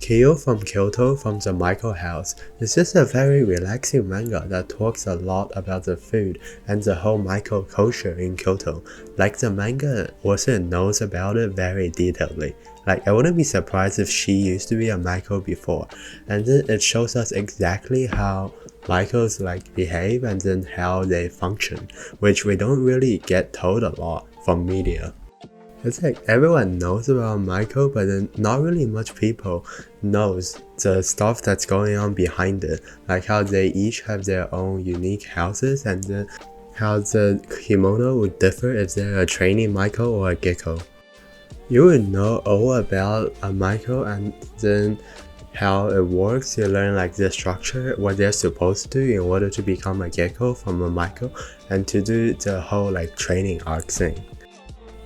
Kiyo from Kyoto from the Maiko house is just a very relaxing manga that talks a lot about the food and the whole Maiko culture in Kyoto. Like the manga also knows about it very detailedly. Like I wouldn't be surprised if she used to be a Maiko before, and then it shows us exactly how Maikos behave and then how they function, which we don't really get told a lot from media. It's like everyone knows about Maiko, but then not really much people knows the stuff that's going on behind it, like how they each have their own unique houses and then how the kimono would differ if they're a trainee Maiko or a gecko. You would know all about a Maiko and then how it works. You learn like the structure, what they're supposed to do in order to become a gecko from a Maiko, and to do the whole training arc thing,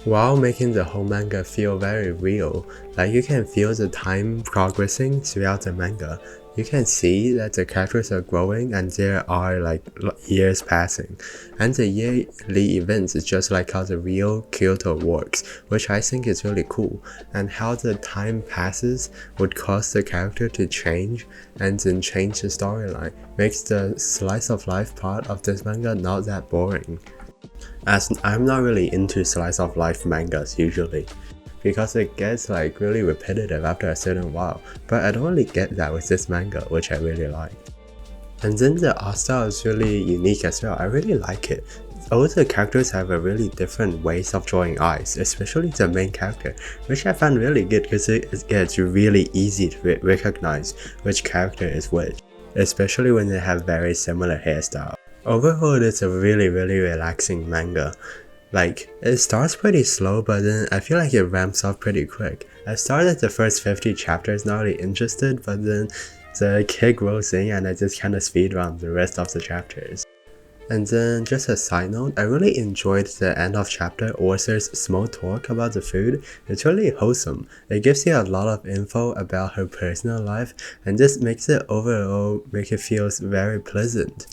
while making the whole manga feel very real. Like you can feel the time progressing throughout the manga. You can see that the characters are growing and there are years passing. And the yearly events is just like how the real Kyoto works, which I think is really cool. And how the time passes would cause the character to change and then change the storyline makes the slice of life part of this manga not that boring. As I'm not really into slice of life mangas usually, because it gets really repetitive after a certain while, but I don't really get that with this manga, which I really like. And then the art style is really unique as well. I really like it. All the characters have a really different ways of drawing eyes, especially the main character, which I found really good because it gets really easy to recognize which character is which, especially when they have very similar hairstyle. Overall, it's a really relaxing manga. It starts pretty slow, but then I feel like it ramps up pretty quick. I started the first 50 chapters not really interested, but then the kid grows in and I just kinda speedrun the rest of the chapters. And then just a side note, I really enjoyed the end of chapter Orsa's small talk about the food. It's really wholesome. It gives you a lot of info about her personal life and just makes it overall make it feel very pleasant.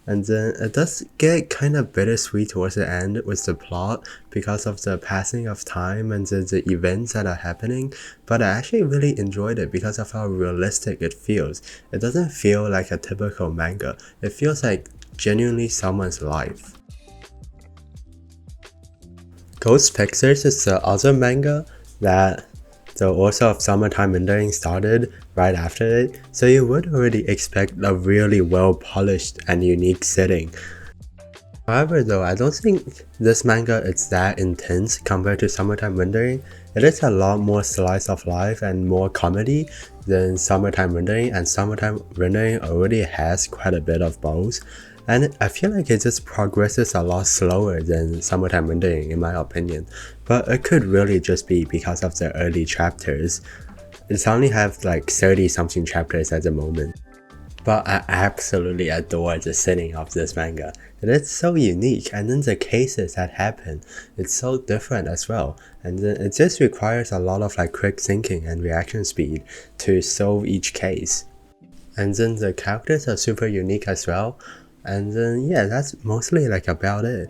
And then it does get kind of bittersweet towards the end with the plot because of the passing of time and the events that are happening, but I actually really enjoyed it because of how realistic it feels. It doesn't feel like a typical manga, it feels like genuinely someone's life. Ghost Pictures is the other manga that the author of Summertime Rendering started right after it, so you would already expect a really well polished and unique setting. However though, I don't think this manga is that intense compared to Summertime Rendering. It is a lot more slice of life and more comedy than Summertime Rendering, and Summertime Rendering already has quite a bit of both. And I feel like it just progresses a lot slower than Summertime Rendering in my opinion, but it could really just be because of the early chapters. It's only have 30 something chapters at the moment. But I absolutely adore the setting of this manga. It is so unique, and then the cases that happen, it's so different as well. And then it just requires a lot of quick thinking and reaction speed to solve each case. And then the characters are super unique as well. And then yeah, that's mostly about it.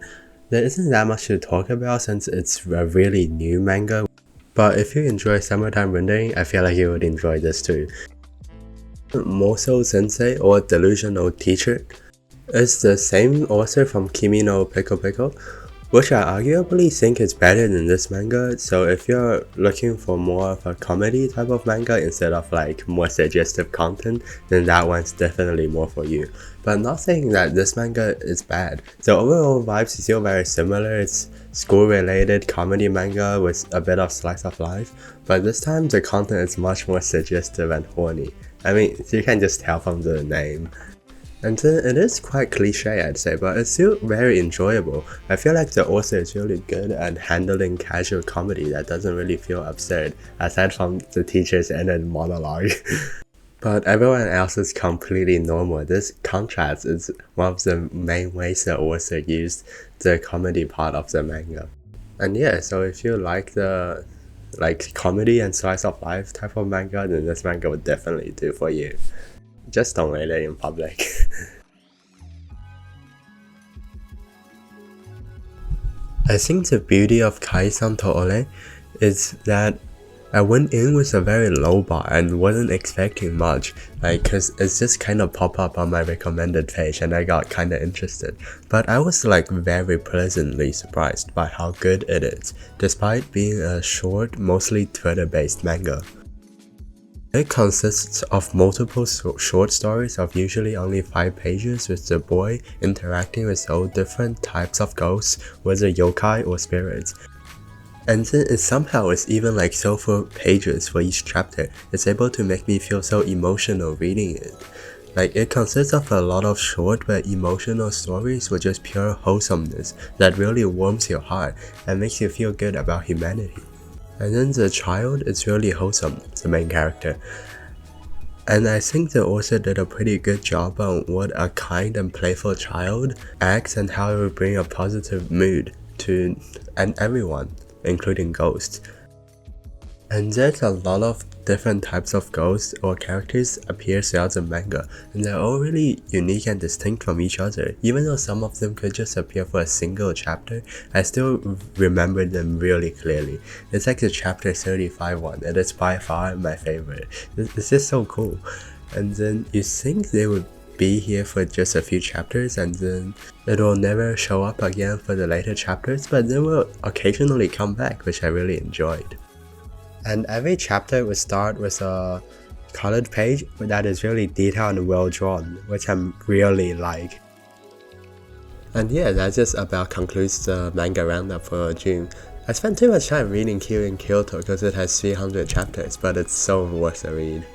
There isn't that much to talk about since it's a really new manga, but if you enjoy Summertime Rendering, I feel like you would enjoy this too. Mousou Sensei, or Delusional Teacher, is the same author from Kimi no Pico Pico, which I arguably think is better than this manga. So if you're looking for more of a comedy type of manga instead of more suggestive content, then that one's definitely more for you. But not saying that this manga is bad. The overall vibes is still very similar. It's school-related comedy manga with a bit of slice of life, but this time the content is much more suggestive and horny. I mean, you can just tell from the name. And then it is quite cliche, I'd say, but it's still very enjoyable. I feel like the author is really good at handling casual comedy that doesn't really feel absurd, aside from the teacher's ended monologue. But everyone else is completely normal. This contrast is one of the main ways the author used the comedy part of the manga. And yeah, so if you like the comedy and slice of life type of manga, then this manga would definitely do for you. Just don't read it in public. I think the beauty of Kaii-san is that I went in with a very low bar and wasn't expecting much, like cause it's just kind of pop up on my recommended page and I got kinda interested. But I was like very pleasantly surprised by how good it is, despite being a short, mostly Twitter-based manga. It consists of multiple short stories of usually only 5 pages with the boy interacting with all different types of ghosts, whether yokai or spirits. And then it somehow is even like so full pages for each chapter. It's able to make me feel so emotional reading it. Like it consists of a lot of short but emotional stories with just pure wholesomeness that really warms your heart and makes you feel good about humanity. And then the child is really wholesome, the main character. And I think the author did a pretty good job on what a kind and playful child acts and how it will bring a positive mood to everyone, including ghosts. And there's a lot of different types of ghosts or characters appear throughout the manga, and they're all really unique and distinct from each other. Even though some of them could just appear for a single chapter, I still remember them really clearly. It's like the chapter 35 one, and it's by far my favorite. It's just so cool. And then you think they would be here for just a few chapters and then it will never show up again for the later chapters, but they will occasionally come back, which I really enjoyed. And every chapter will start with a colored page that is really detailed and well drawn, which I'm really like. And yeah, that just about concludes the manga roundup for June. I spent too much time reading Kiyo in Kyoto because it has 300 chapters, but it's so worth a read.